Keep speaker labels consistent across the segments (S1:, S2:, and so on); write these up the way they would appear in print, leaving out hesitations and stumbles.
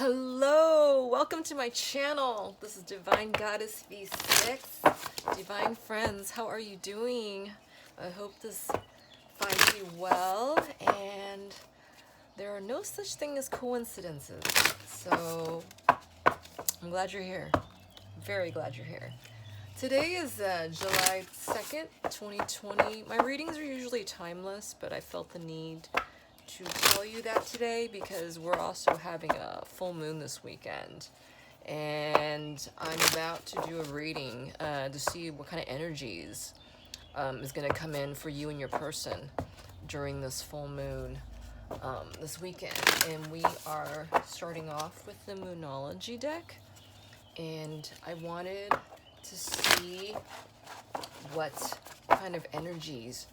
S1: Hello, welcome to my channel. This is Divine Goddess V6. Divine friends, how are you doing? I hope this finds you well, and there are no such thing as coincidences. So I'm glad you're here. Very glad you're here. Today is July 2nd, 2020. My readings are usually timeless, but I felt the need to tell you that today because we're also having a full moon this weekend, and I'm about to do a reading to see what kind of energies is going to come in for you and your person during this full moon this weekend. And we are starting off with the Moonology deck, and I wanted to see what kind of energies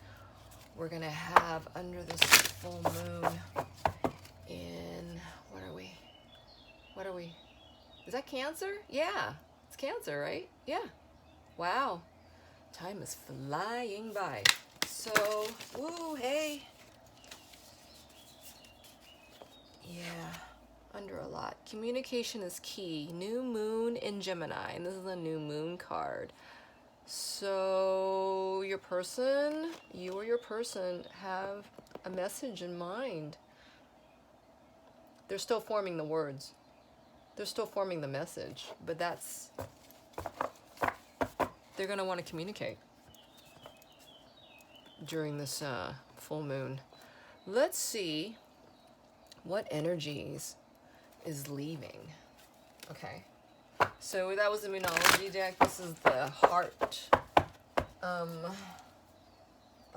S1: we're gonna have under this full moon in, what are we? Is that Cancer? Yeah, it's Cancer, right? Yeah. Wow. Time is flying by. So, woo, hey. Yeah, under a lot. Communication is key. New moon in Gemini, and this is a new moon card. So you or your person have a message in mind. They're still forming the words. They're still forming the message, but they're going to want to communicate during this full moon. Let's see what energies is leaving. Okay. So that was the Moonology deck. This is the Heart, the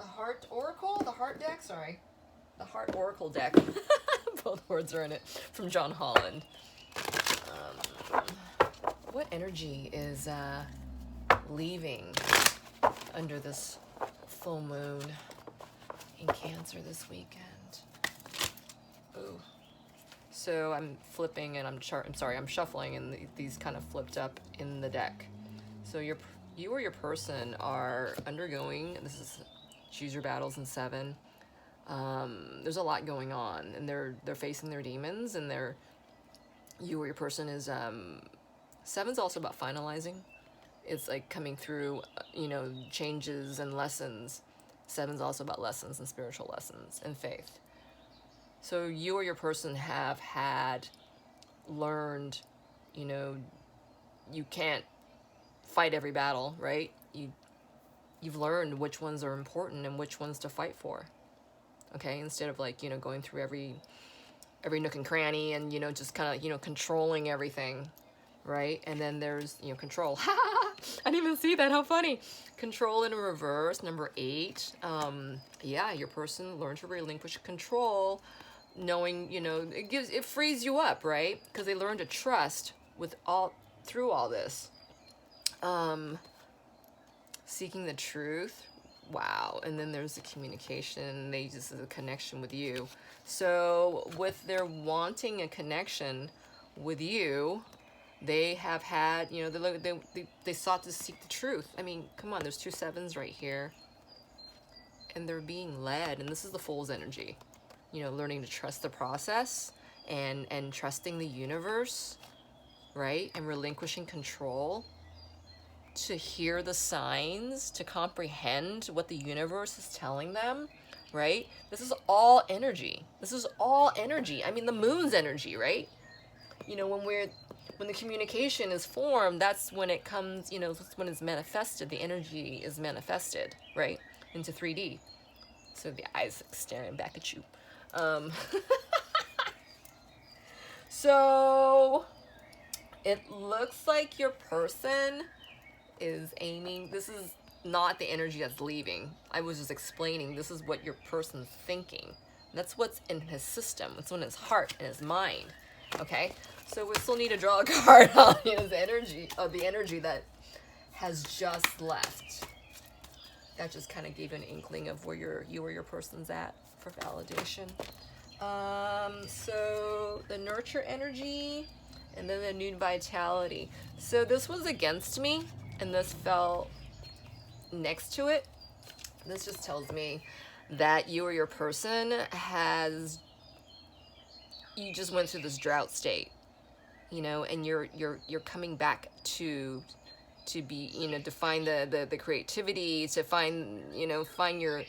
S1: Heart deck, sorry. The Heart Oracle deck. Both words are in it, from John Holland. What energy is leaving under this full moon in Cancer this weekend? Ooh. So I'm flipping and I'm shuffling, and these kind of flipped up in the deck. So you or your person are undergoing, this is Choose Your Battles in 7. There's a lot going on, and they're facing their demons, and you or your person is 7's also about finalizing. It's like coming through, changes and lessons. 7's also about lessons and spiritual lessons and faith. So you or your person have learned, you can't fight every battle, right? You've learned which ones are important and which ones to fight for. Okay, instead of going through every nook and cranny and just kind of controlling everything, right? And then there's control. I didn't even see that. How funny. Control in reverse, number 8. Yeah, your person learned to relinquish control, knowing it frees you up, right? Because they learn to trust through all this. Seeking the truth. Wow. And then there's the communication. They just have a connection with you. So with their wanting a connection with you, they have had, they sought to seek the truth. I mean, come on, there's 2 7s right here. And they're being led, and this is the Fool's energy. Learning to trust the process and trusting the universe, right? And relinquishing control, to hear the signs, to comprehend what the universe is telling them, right? This is all energy. I mean, the moon's energy, right? When the communication is formed, that's when it comes, that's when it's manifested. The energy is manifested, right? Into 3D. So the eyes staring back at you. So it looks like your person is aiming. This is not the energy that's leaving. I was just explaining, this is what your person's thinking. That's what's in his system. It's in his heart and his mind. Okay, so we still need to draw a card on his energy, the energy that has just left. That just kind of gave an inkling of where you or your person's at for validation. So the nurture energy, and then the new vitality. So this was against me, and this fell next to it. This just tells me that you or your person you just went through this drought state. you know, and you're coming back to be, you know, to find the creativity, to find, you know, find your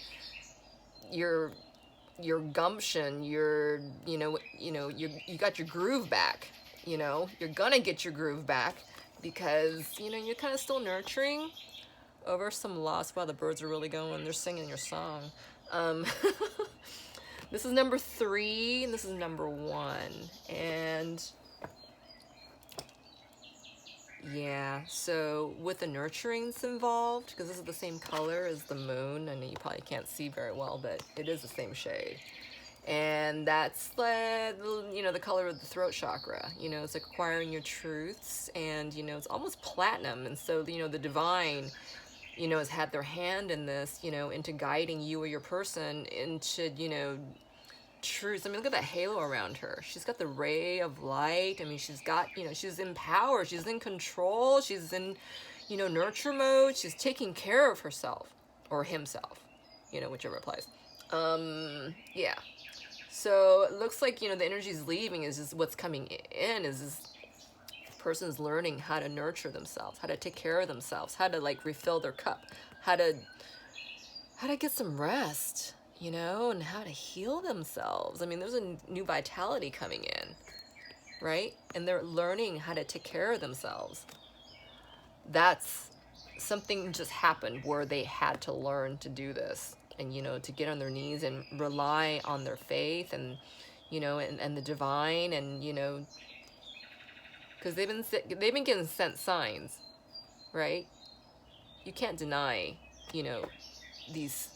S1: your gumption, your, you got your groove back, you know, you're gonna get your groove back because, you know, you're kind of still nurturing over some loss. Wow, the birds are really going, they're singing your song. Um, this is number 3 and this is number 1. And yeah, so with the nurturing's involved, because this is the same color as the moon, and you probably can't see very well, but it is the same shade. And that's the, you know, the color of the throat chakra. You know, it's acquiring your truths, and, you know, it's almost platinum. And so, you know, the divine, you know, has had their hand in this, you know, into guiding you or your person into, you know, truths. I mean, look at that halo around her. She's got the ray of light. I mean, she's got, you know, she's in power. She's in control. She's in, you know, nurture mode. She's taking care of herself or himself, you know, whichever applies. Yeah. So it looks like, you know, the energy's leaving is just what's coming in is this person's learning how to nurture themselves, how to take care of themselves, how to like refill their cup, how to get some rest, you know, and how to heal themselves. I mean, there's a new vitality coming in, right? And they're learning how to take care of themselves. That's something just happened where they had to learn to do this. And, you know, to get on their knees and rely on their faith and, you know, and the divine, and, you know, because they've been getting sent signs, right? You can't deny, you know, these,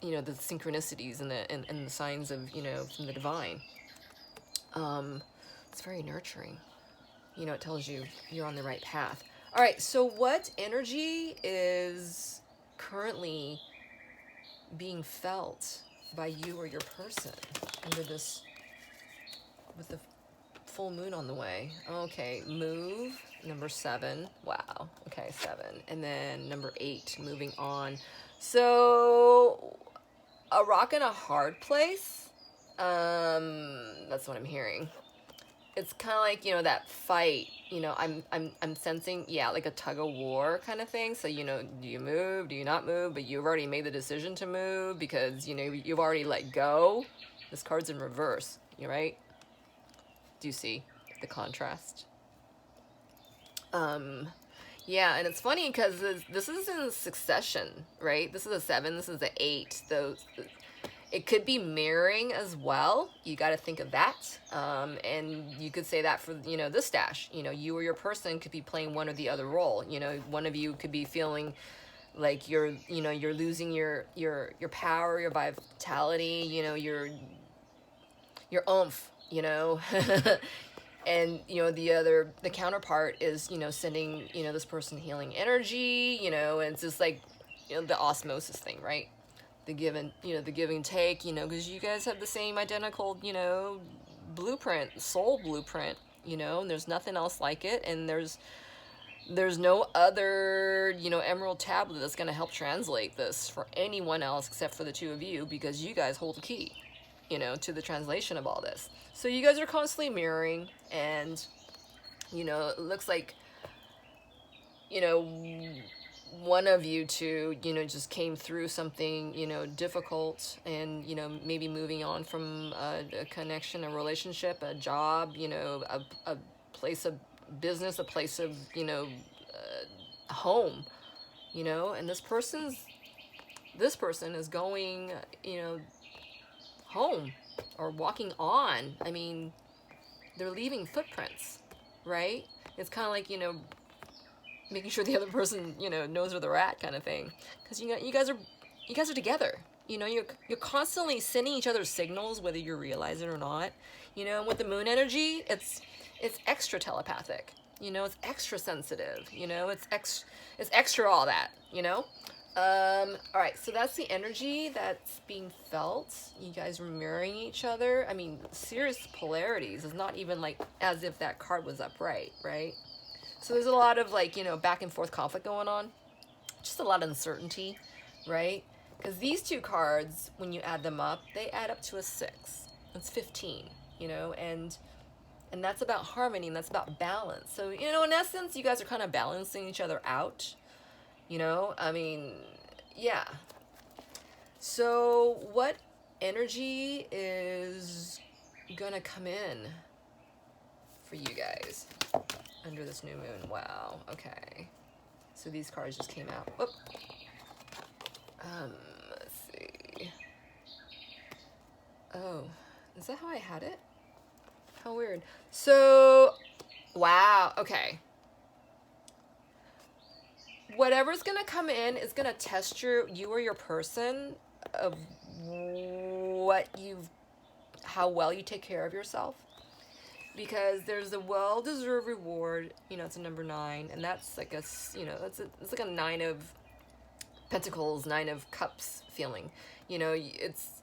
S1: you know, the synchronicities and the signs of, you know, from the divine. It's very nurturing. You know, it tells you you're on the right path. All right, so what energy is currently being felt by you or your person under this, with the full moon on the way? Okay, move, number 7. Wow, okay, 7. And then number 8, moving on. So a rock in a hard place, that's what I'm hearing. It's kind of like, you know, that fight, you know, I'm sensing, yeah, like a tug of war kind of thing. So, you know, do you move, do you not move? But you've already made the decision to move because, you know, you've already let go. This card's in reverse, you right? Do you see the contrast? Yeah, and it's funny because this is in succession, right? This is a 7, this is a 8. Those, it could be mirroring as well. You got to think of that. And you could say that for, you know, this stash. You know, you or your person could be playing one or the other role. You know, one of you could be feeling like you're, you know, you're losing your power, your vitality, you know, your oomph, you know. And, you know, the counterpart is, you know, sending, you know, this person healing energy, you know, and it's just like, you know, the osmosis thing, right? The give and, you know, the give and take, you know, because you guys have the same identical, you know, blueprint, soul blueprint, you know, and there's nothing else like it. And there's no other, you know, emerald tablet that's going to help translate this for anyone else except for the two of you, because you guys hold the key, you know, to the translation of all this. So you guys are constantly mirroring, and, you know, it looks like, you know, one of you two, you know, just came through something, you know, difficult, and, you know, maybe moving on from a connection, a relationship, a job, you know, a place of business, a place of, you know, home, you know, and this person is going, you know, home or walking on. I mean, they're leaving footprints, right? It's kind of like, you know, making sure the other person, you know, knows where they're at, kind of thing. Because you guys are together. You know, you're constantly sending each other signals, whether you realize it or not. You know, and with the moon energy, it's extra telepathic. You know, it's extra sensitive. You know, it's extra all that. You know. All right, so that's the energy that's being felt. You guys are mirroring each other. I mean, serious polarities. It's not even like as if that card was upright, right? So there's a lot of, like, you know, back and forth conflict going on. Just a lot of uncertainty, right? Because these two cards, when you add them up, they add up to a 6. That's 15, you know, and And that's about harmony, and that's about balance. So, you know, in essence, you guys are kind of balancing each other out. You know, I mean, yeah. So what energy is gonna come in for you guys under this new moon? Wow, okay. So these cards just came out. Whoop. Let's see. Oh, is that how I had it? How weird. So, wow, okay. Whatever's gonna come in is gonna test you or your person of how well you take care of yourself. Because there's a well-deserved reward, you know, it's a number 9, and that's like a, you know, it's like a 9 of Pentacles, 9 of Cups feeling. You know, it's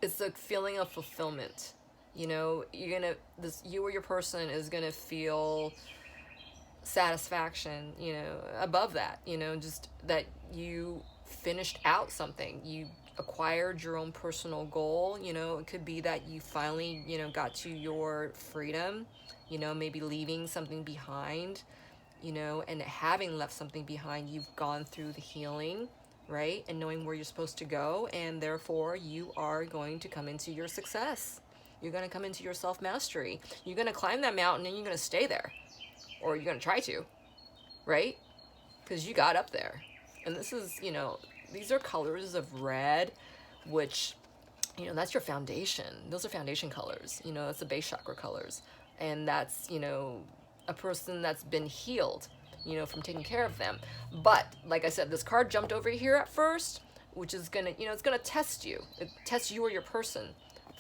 S1: a feeling of fulfillment. You know, you or your person is gonna feel satisfaction, you know, above that, you know, just that you finished out something, you acquired your own personal goal. You know, it could be that you finally, you know, got to your freedom, you know, maybe leaving something behind, you know, and having left something behind, you've gone through the healing, right, and knowing where you're supposed to go, and therefore you are going to come into your success. You're going to come into your self-mastery. You're going to climb that mountain and you're going to stay there. Or you're going to try to, right? Because you got up there. And this is, you know, these are colors of red, which, you know, that's your foundation. Those are foundation colors. You know, that's the base chakra colors. And that's, you know, a person that's been healed, you know, from taking care of them. But, like I said, this card jumped over here at first, which is going to, you know, it's going to test you. It tests you or your person.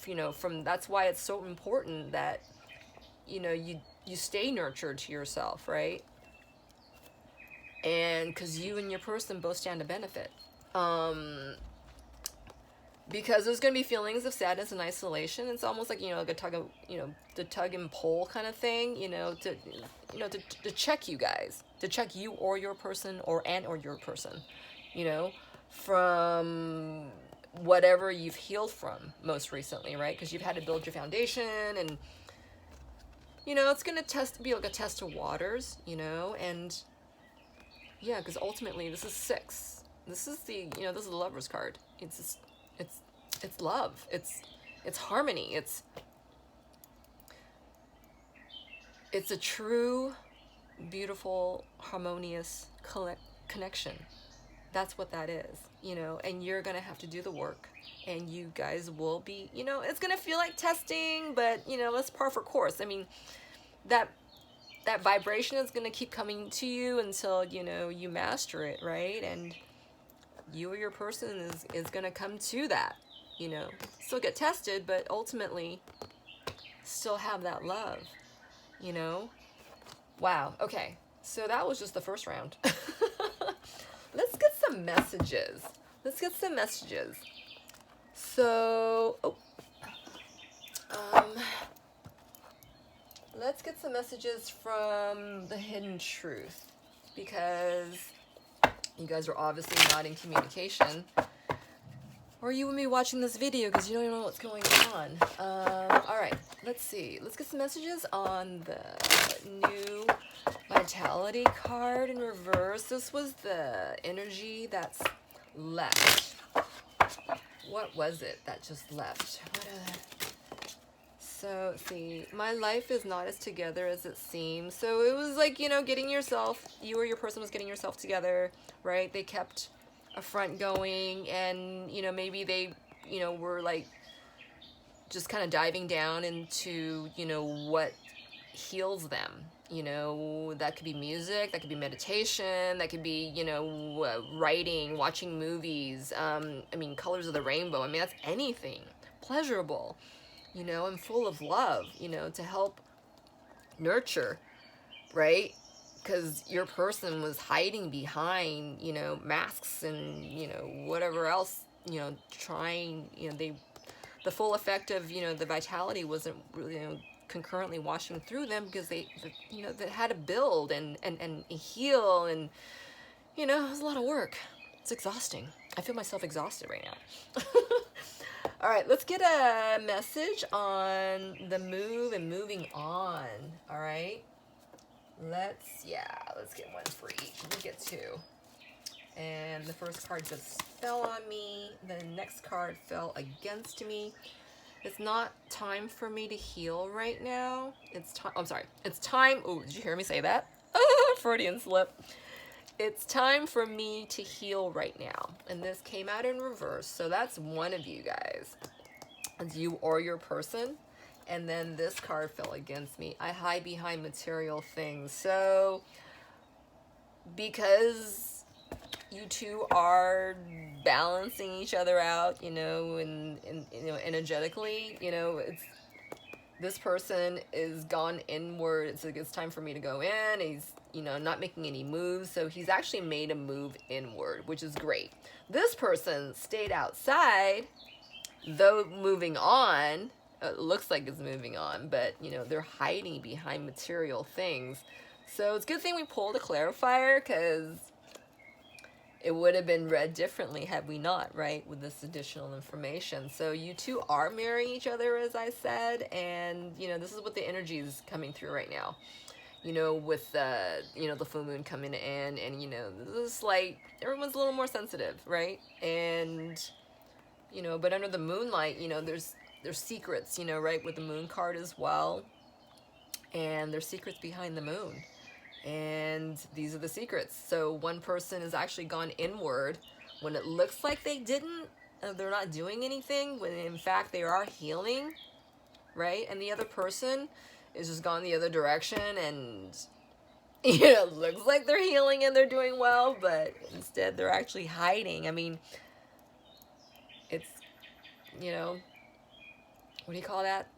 S1: You know, that's why it's so important that, you know, you stay nurtured to yourself, right? And because you and your person both stand to benefit. Because there's going to be feelings of sadness and isolation. It's almost like, you know, like a tug of, you know, the tug and pull kind of thing, you know, to check you guys, to check you or your person or your person, you know, from whatever you've healed from most recently, right? Because you've had to build your foundation, and you know, it's gonna be like a test of waters, you know, and yeah, because ultimately this is 6. This is the, you know, this is the Lover's card. It's love. It's harmony. It's a true, beautiful, harmonious connection. That's what that is, you know, and you're gonna have to do the work, and you guys will be, you know, it's gonna feel like testing, but you know, that's par for course. I mean, that vibration is gonna keep coming to you until, you know, you master it, right? And you or your person is gonna come to that, you know, still get tested, but ultimately still have that love, you know. Wow. Okay, so that was just the first round. Let's get some messages. So, let's get some messages from the Hidden Truth, because you guys are obviously not in communication, or you wouldn't be watching this video because you don't even know what's going on. All right, let's see. Let's get some messages on the new Vitality card in reverse. This was the energy that's left. What was it that just left? So, let's see. My life is not as together as it seems. So it was like, you know, you or your person was getting yourself together, right? They kept a front going, and, you know, maybe they, you know, were like just kind of diving down into, you know, what heals them. You know, that could be music, that could be meditation, that could be, you know, writing, watching movies, I mean, colors of the rainbow. I mean, that's anything pleasurable, you know, and full of love, you know, to help nurture, right? Because your person was hiding behind, you know, masks and, you know, whatever else, you know, trying, you know, the full effect of, you know, the vitality wasn't really, you know, concurrently washing through them, because they had to build and heal, and, you know, it was a lot of work. It's exhausting. I feel myself exhausted right now. All right, let's get a message on the move and moving on. All right. Let's get one for each. Let me get two. And the first card just fell on me. The next card fell against me. It's not time for me to heal right now. It's time. I'm sorry. It's time. Oh, did you hear me say that? Freudian slip. It's time for me to heal right now. And this came out in reverse. So that's one of you guys. It's you or your person. And then this card fell against me. I hide behind material things. So because you two are balancing each other out, you know, and you know, energetically, you know, it's this person is gone inward. It's time for me to go in. He's, you know, not making any moves. So he's actually made a move inward, which is great. This person stayed outside, though moving on. It looks like it's moving on, but, you know, they're hiding behind material things. So it's a good thing we pulled a clarifier, because it would have been read differently had we not, right, with this additional information. So you two are mirroring each other, as I said, and, you know, this is what the energy is coming through right now. You know, with, you know, the full moon coming in, and, you know, this is like, everyone's a little more sensitive, right? And, you know, but under the moonlight, you know, there's secrets, you know, right, with the moon card as well. And there's secrets behind the moon. And these are the secrets. So one person has actually gone inward when it looks like they didn't, they're not doing anything, when in fact they are healing, right? And the other person is just gone the other direction, and, you know, looks like they're healing and they're doing well, but instead they're actually hiding. I mean, it's, you know, what do you call that?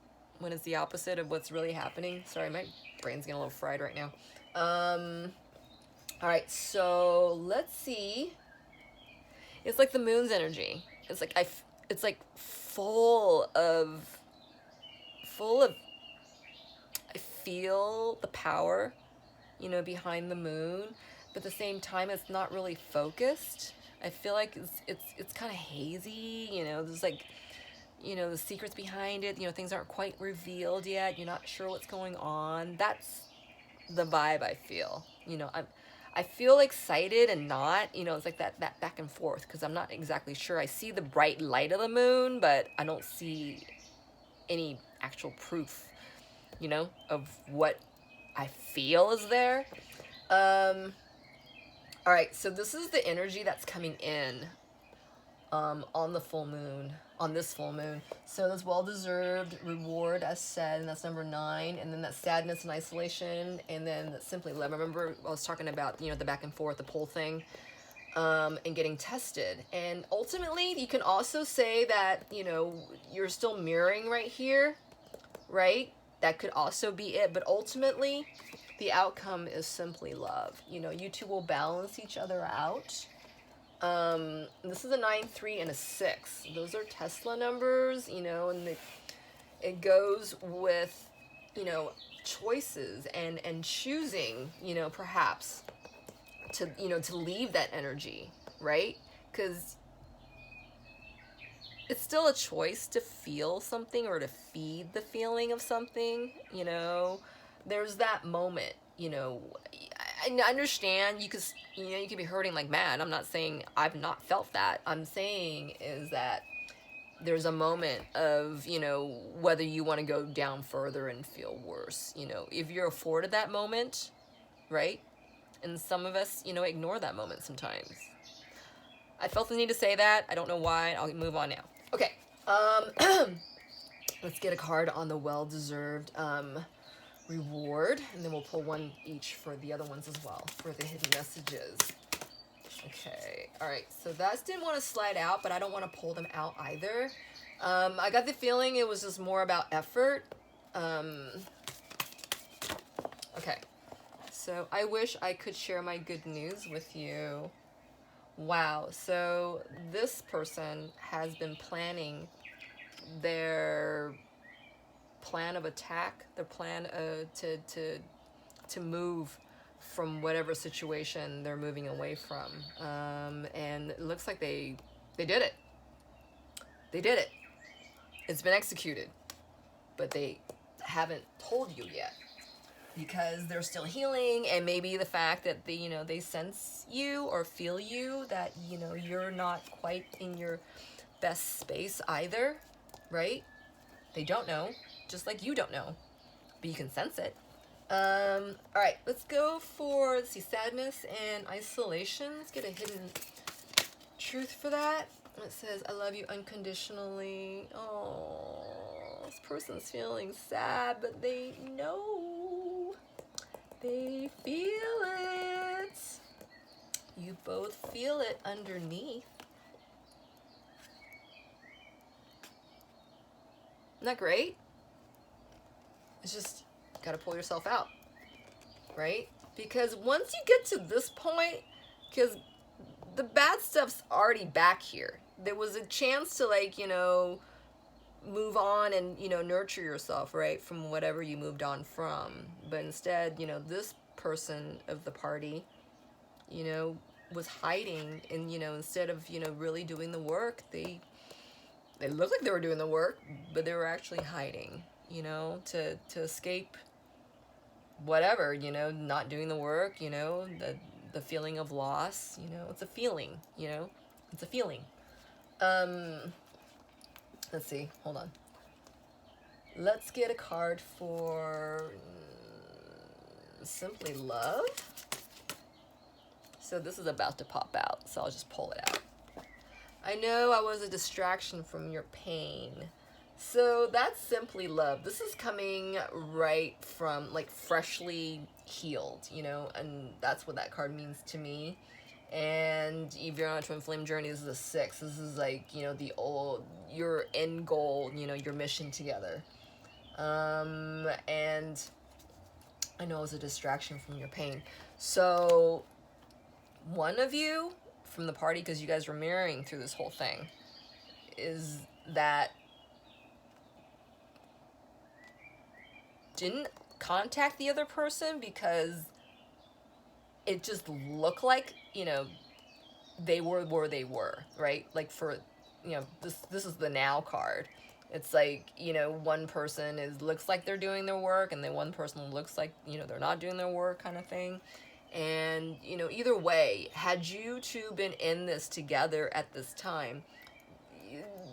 S1: When it's the opposite of what's really happening. Sorry, my brain's getting a little fried right now. All right, so let's see. It's like the moon's energy. It's like it's like full of. I feel the power, you know, behind the moon, but at the same time, it's not really focused. I feel like it's kind of hazy. You know, there's like, you know, the secrets behind it. You know, things aren't quite revealed yet. You're not sure what's going on. That's the vibe I feel. You know, I feel excited and not, you know, it's like that back and forth, because I'm not exactly sure. I see the bright light of the moon, but I don't see any actual proof, you know, of what I feel is there. All right, so this is the energy that's coming in on the full moon, on this full moon. So this well-deserved reward, as said, and that's number 9, and then that sadness and isolation, and then that's simply love. Remember I was talking about, you know, the back and forth, the pull thing, and getting tested. And ultimately, you can also say that, you know, you're still mirroring right here, right? That could also be it, but ultimately, the outcome is simply love. You know, you two will balance each other out. This is a 9, 3, and a 6. Those are Tesla numbers, you know, and it goes with, you know, choices and choosing, you know, perhaps to, you know, to leave that energy, right? Because it's still a choice to feel something or to feed the feeling of something, you know. There's that moment, you know. I understand you could, you know, you could be hurting like mad. I'm not saying I've not felt that. I'm saying is that there's a moment of, you know, whether you want to go down further and feel worse, you know, if you're afforded that moment, right? And some of us, you know, ignore that moment sometimes. I felt the need to say that. I don't know why. I'll move on now. Okay. Let's get a card on the well-deserved reward, and then we'll pull one each for the other ones as well, for the hidden messages. Okay, all right, so that didn't want to slide out, but I don't want to pull them out either. I got the feeling it was just more about effort. Okay, so I wish I could share my good news with you. Wow, so this person has been planning their plan of attack, their plan to move from whatever situation they're moving away from. And it looks like they did it. They did it. It's been executed, but they haven't told you yet because they're still healing, and maybe the fact that they sense you or feel you, that you're not quite in your best space either, right? They don't know, just like you don't know, but you can sense it. All right, let's go for, let's see, sadness and isolation. Let's get a hidden truth for that. It says, I love you unconditionally. Oh, this person's feeling sad, but they know. They feel it. You both feel it underneath. Isn't that great? It's just, gotta pull yourself out, right? Because once you get to this point, because the bad stuff's already back here. There was a chance to move on and, nurture yourself, right? From whatever you moved on from. But instead, this person of the party, was hiding, and, instead of, really doing the work, they looked like they were doing the work, but they were actually hiding, to escape whatever, not doing the work, the feeling of loss, it's a feeling, it's a feeling. Let's see, hold on. Let's get a card for simply love. So this is about to pop out, so I'll just pull it out. I know I was a distraction from your pain. So that's simply love. This is coming right from freshly healed, and that's what that card means to me. And if you're on a twin flame journey, this is a 6. This is your end goal, your mission together. And I know it was a distraction from your pain. So one of you from the party, because you guys were mirroring through this whole thing, is that didn't contact the other person because it just looked like, they were where they were, right? For, this is the now card. It's one person looks like they're doing their work, and then one person looks like, they're not doing their work, kind of thing. And, either way, had you two been in this together at this time,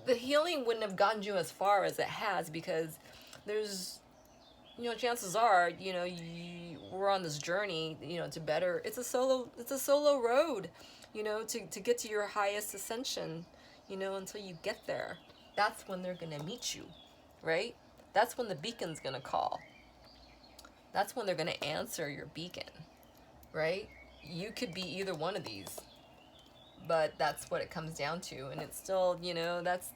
S1: the healing wouldn't have gotten you as far as it has, because there's, chances are, we're on this journey, to better, it's a solo road, to get to your highest ascension, until you get there. That's when they're going to meet you, right? That's when the beacon's going to call. That's when they're going to answer your beacon, right? You could be either one of these, but that's what it comes down to. And it's still, that's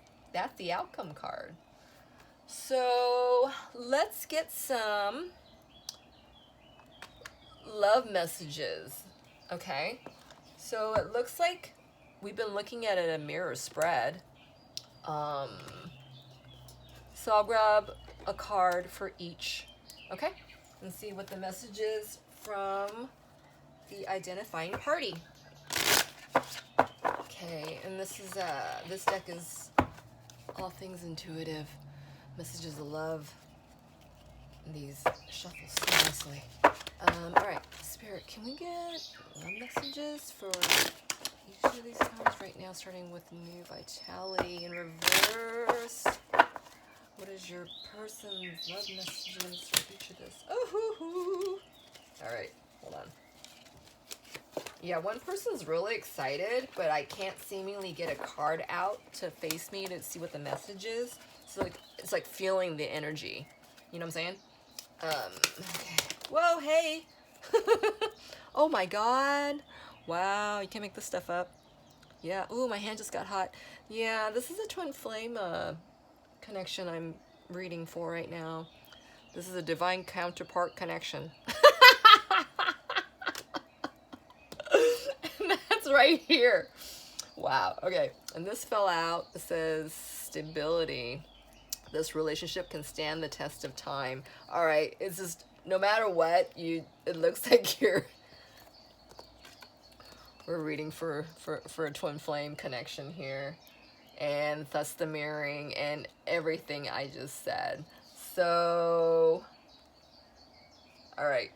S1: the outcome card. So let's get some love messages, okay? So it looks like we've been looking at a mirror spread. So I'll grab a card for each, okay? And see what the message is from the identifying party. Okay, and this deck is all things intuitive. Messages of love. These shuffle so nicely. All right, Spirit, can we get love messages for each of these cards right now, starting with New Vitality in reverse? What is your person's love messages for each of this? Oh, hoo-hoo. All right, hold on. Yeah, one person's really excited, but I can't seemingly get a card out to face me to see what the message is. So it's like feeling the energy. You know what I'm saying? Okay. Whoa, hey. Oh my God. Wow, you can't make this stuff up. Yeah. Ooh, my hand just got hot. Yeah, this is a twin flame connection I'm reading for right now. This is a divine counterpart connection. And that's right here. Wow. Okay. And this fell out. It says stability. This relationship can stand the test of time. All right. It's just no matter what, it looks like you're We're reading for a twin flame connection here, and thus the mirroring and everything I just said. So, all right.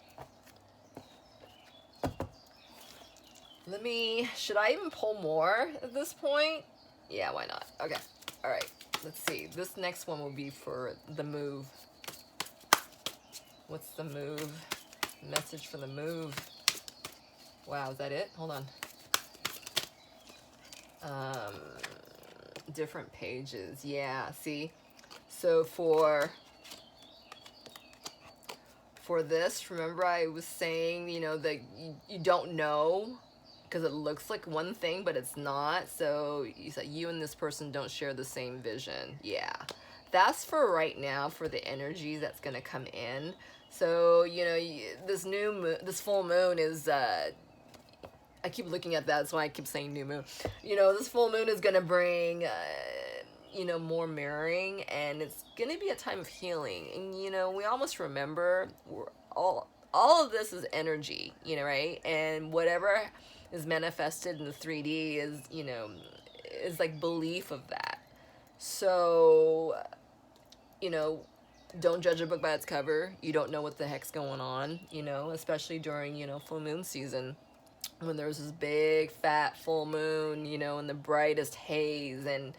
S1: Should I even pull more at this point? Yeah, why not? Okay, all right, let's see. This next one will be for the move. What's the move? Message for the move. Wow, is that it? Hold on. Different pages. Yeah, see? So for this, remember I was saying, you know, that you don't know because it looks like one thing, but it's not. So you said you and this person don't share the same vision. Yeah. That's for right now, for the energy that's going to come in. So, you know, this new moon, this full moon is, I keep looking at that, that's why I keep saying new moon. You know, this full moon is going to bring, you know, more mirroring, and it's going to be a time of healing. And, you know, we almost remember all of this is energy, you know, right? And whatever is manifested in the 3D is, you know, is like belief of that. So, you know, don't judge a book by its cover. You don't know what the heck's going on, you know, especially during, you know, full moon season, when there's this big fat full moon, you know, and the brightest haze, and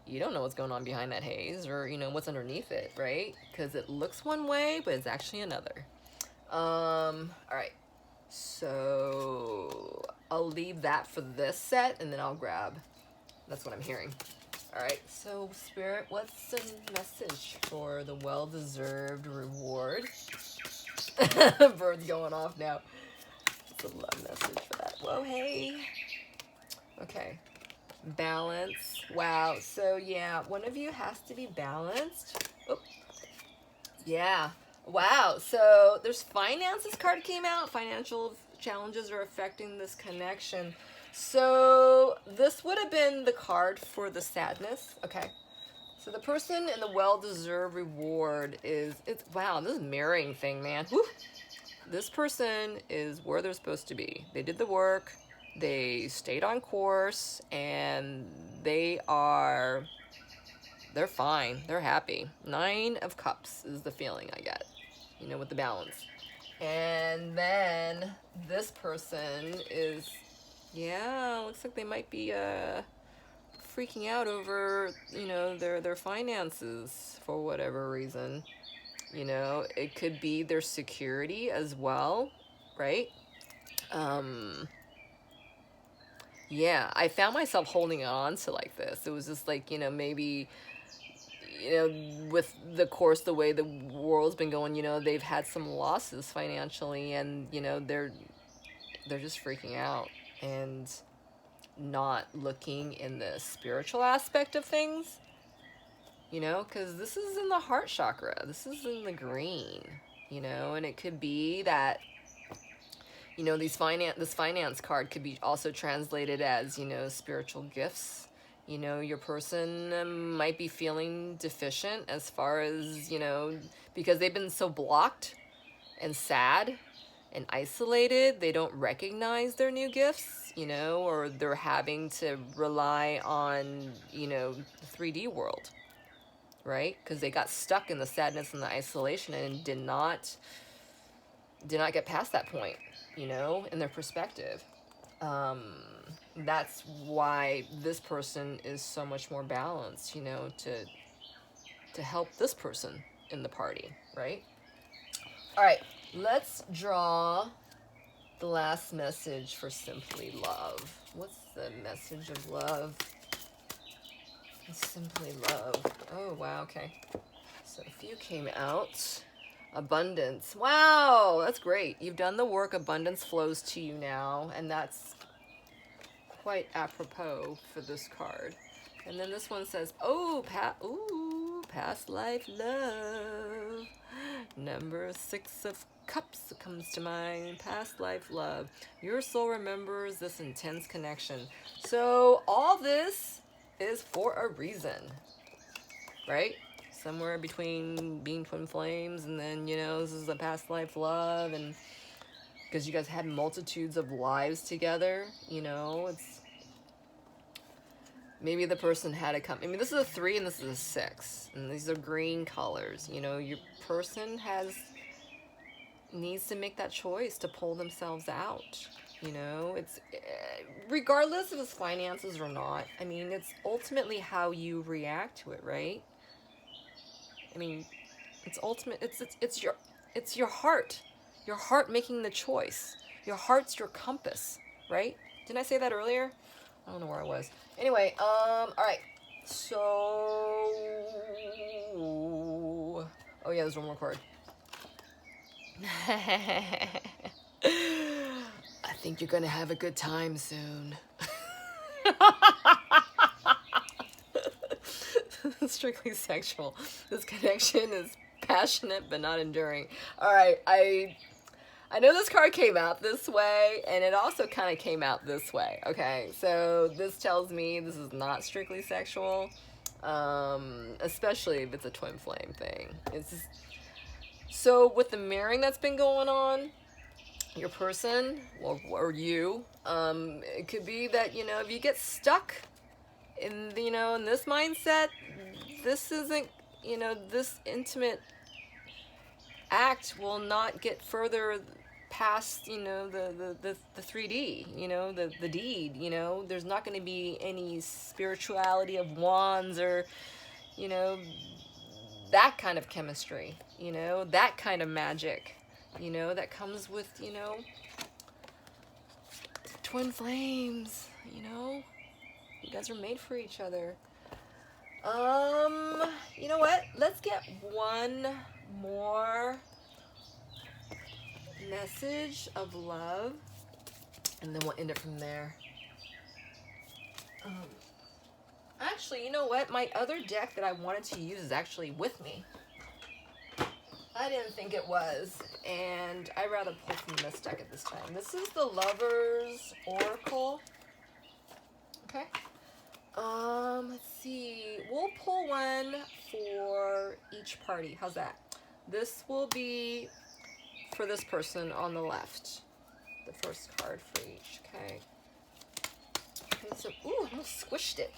S1: you don't know what's going on behind that haze, or, you know, what's underneath it, right? Because it looks one way, but it's actually another. All right. So I'll leave that for this set, and then I'll grab. That's what I'm hearing. All right. So Spirit, what's the message for the well-deserved reward? Bird's going off now. It's a love message for that. Whoa, hey. Okay. Balance. Wow. So yeah, one of you has to be balanced. Oh. Yeah. Wow. So there's finances card came out. Financial challenges are affecting this connection. So this would have been the card for the sadness. Okay. So the person in the well-deserved reward is, wow, this mirroring thing, man. Whew. This person is where they're supposed to be. They did the work. They stayed on course, and they're fine. They're happy. 9 of Cups is the feeling I get, you know, with the balance. And then this person is, yeah, looks like they might be freaking out over, you know, their finances for whatever reason. You know, it could be their security as well, right? Yeah, I found myself holding on to like this. It was just like, you know, maybe, you know, with the course, the way the world's been going, you know, they've had some losses financially, and, you know, they're just freaking out and not looking in the spiritual aspect of things, you know, because this is in the heart chakra. This is in the green, you know, and it could be that, you know, this finance card could be also translated as, you know, spiritual gifts. You know, your person might be feeling deficient as far as, you know, because they've been so blocked and sad and isolated, they don't recognize their new gifts, you know, or they're having to rely on, you know, the 3D world, right? Because they got stuck in the sadness and the isolation and did not get past that point, you know, in their perspective. That's why this person is so much more balanced, you know, to help this person in the party, right? All right, let's draw the last message for Simply Love. What's the message of love? Simply Love. Oh, wow, okay. So a few came out. Abundance. Wow, that's great. You've done the work. Abundance flows to you now, and that's quite apropos for this card. And then this one says, oh, past life love. Number 6 of Cups comes to mind. Past life love. Your soul remembers this intense connection. So all this is for a reason, right? Somewhere between being twin flames and then, you know, this is a past life love, and because you guys had multitudes of lives together, you know, it's maybe the person had a I mean, this is a 3 and this is a 6, and these are green colors, you know, your person needs to make that choice to pull themselves out, you know, it's regardless of his finances or not. I mean, it's ultimately how you react to it, right? I mean, it's your heart. Your heart making the choice. Your heart's your compass, right? Didn't I say that earlier? I don't know where I was. Anyway, all right. So, oh yeah, there's one more card. I think you're gonna have a good time soon. Strictly sexual. This connection is passionate but not enduring. All right, I know this card came out this way, and it also kind of came out this way. Okay, so this tells me this is not strictly sexual, especially if it's a twin flame thing. It's just, so with the mirroring that's been going on, your person or you, it could be that, you know, if you get stuck in, you know, in this mindset, this isn't, you know, this intimate act will not get further past, you know, the 3D, you know, the deed, you know, there's not going to be any spirituality of wands or, you know, that kind of chemistry, you know, that kind of magic, you know, that comes with, you know, twin flames, you know, you guys are made for each other. You know what? Let's get one more message of love, and then we'll end it from there. Actually, you know what? My other deck that I wanted to use is actually with me. I didn't think it was, and I'd rather pull from this deck at this time. This is the Lover's Oracle. Okay. Let's see. We'll pull one for each party. How's that? This will be for this person on the left. The first card for each. Okay. Okay, so, ooh, I almost squished it.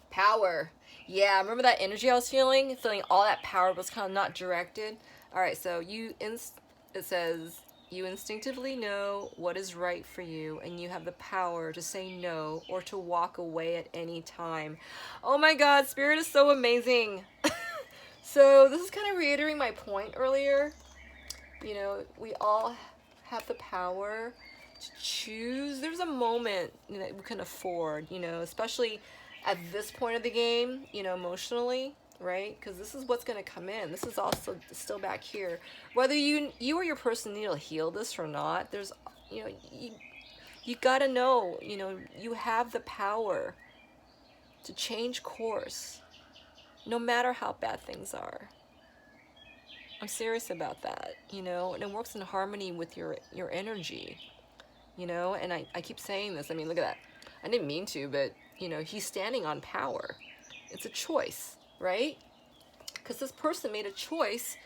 S1: Power. Yeah, remember that energy I was feeling? Feeling all that power was kind of not directed. All right, so it says, you instinctively know what is right for you, and you have the power to say no or to walk away at any time. Oh my God, Spirit is so amazing. So this is kind of reiterating my point earlier. You know, we all have the power to choose. There's a moment that we can afford, you know, especially at this point of the game, you know, emotionally, right? Because this is what's going to come in. This is also still back here. Whether you or your person need to heal this or not, there's, you know, you got to know, you know, you have the power to change course, no matter how bad things are. I'm serious about that, you know, and it works in harmony with your energy, you know, and I keep saying this. I mean, look at that. I didn't mean to, but, you know, he's standing on power. It's a choice, right? Because this person made a choice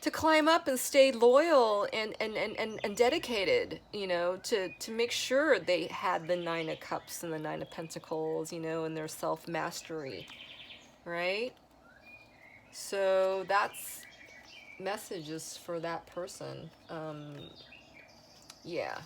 S1: to climb up and stay loyal and dedicated, you know, to make sure they had the 9 of Cups and the 9 of Pentacles, you know, and their self-mastery, right? So that's messages for that person. Yeah.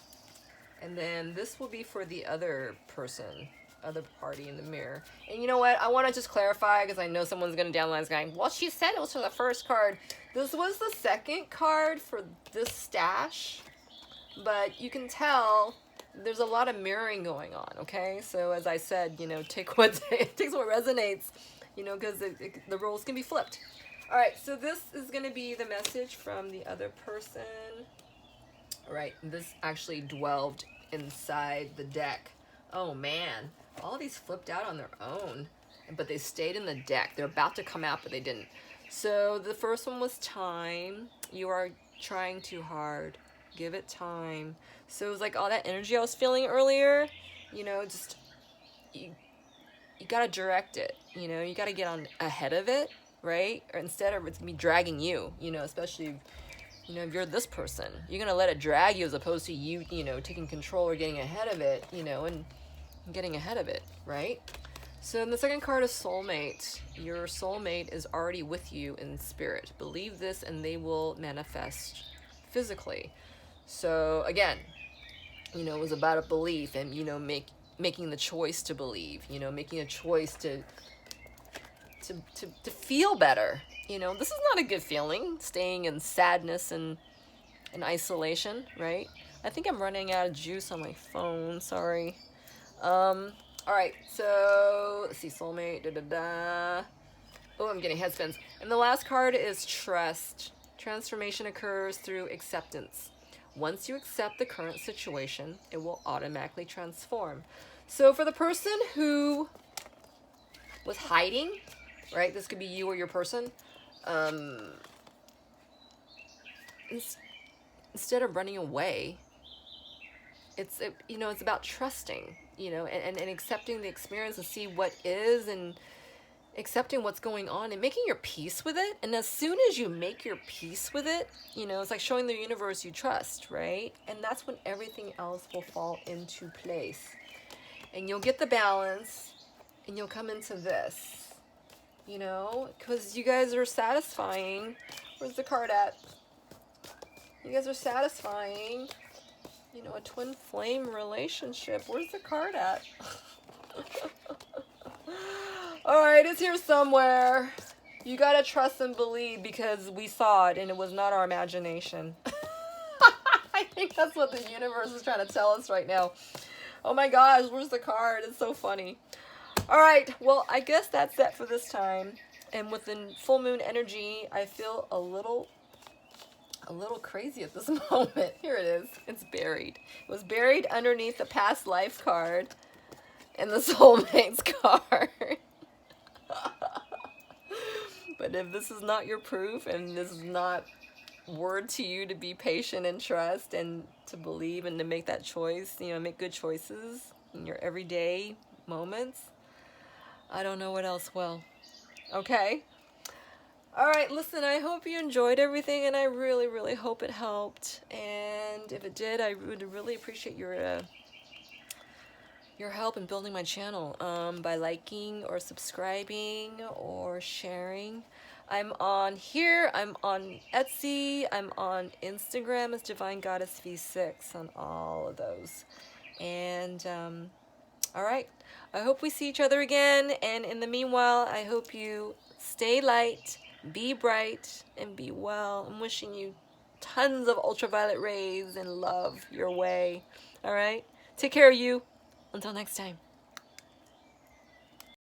S1: And then this will be for the other person, other party in the mirror. And you know what? I want to just clarify, because I know someone's going to downline going, well, she said it was for the first card. This was the second card for this stash. But you can tell there's a lot of mirroring going on, okay? So as I said, you know, take what resonates, you know, because the roles can be flipped. All right, so this is going to be the message from the other person. All right, this actually dwelled inside the deck. Oh man, all these flipped out on their own, but they stayed in the deck. They're about to come out, but they didn't. So the first one was time. You are trying too hard. Give it time. So it was like all that energy I was feeling earlier, you know, just, you got to direct it, you know, you got to get on ahead of it, right? Or instead of it's going to be dragging you, you know, especially You know, if you're this person, you're going to let it drag you as opposed to you, you know, taking control or getting ahead of it, you know, and getting ahead of it, right? So in the second card is soulmate. Your soulmate is already with you in spirit. Believe this and they will manifest physically. So again, you know, it was about a belief and, you know, making the choice to believe, you know, making a choice to feel better. You know, this is not a good feeling, staying in sadness and in isolation, right? I think I'm running out of juice on my phone, sorry. All right, so let's see, soulmate, Oh, I'm getting head spins. And the last card is trust. Transformation occurs through acceptance. Once you accept the current situation, it will automatically transform. So for the person who was hiding, right? This could be you or your person. Instead of running away, it's about trusting, you know, and accepting the experience and see what is, and accepting what's going on and making your peace with it. And as soon as you make your peace with it, you know, it's like showing the universe you trust, right? And that's when everything else will fall into place. And you'll get the balance and you'll come into this, you know, because you guys are satisfying. Where's the card at? You guys are satisfying, you know, a twin flame relationship. Where's the card at? All right, it's here somewhere. You gotta trust and believe because we saw it and it was not our imagination. I think that's what the universe is trying to tell us right now. Oh my gosh, where's the card? It's so funny. All right, well, I guess that's it for this time. And with the full moon energy, I feel a little crazy at this moment. Here it is. It's buried. It was buried underneath the past life card and the soulmates card. But if this is not your proof and this is not word to you to be patient and trust and to believe and to make that choice, you know, make good choices in your everyday moments, I don't know what else will. Okay? All right, listen, I hope you enjoyed everything, and I really, really hope it helped. And if it did, I would really appreciate your help in building my channel by liking or subscribing or sharing. I'm on here, I'm on Etsy, I'm on Instagram as Divine Goddess V6 on all of those. And all right, I hope we see each other again. And in the meanwhile, I hope you stay light, be bright, and be well. I'm wishing you tons of ultraviolet rays and love your way. All right, take care of you. Until next time.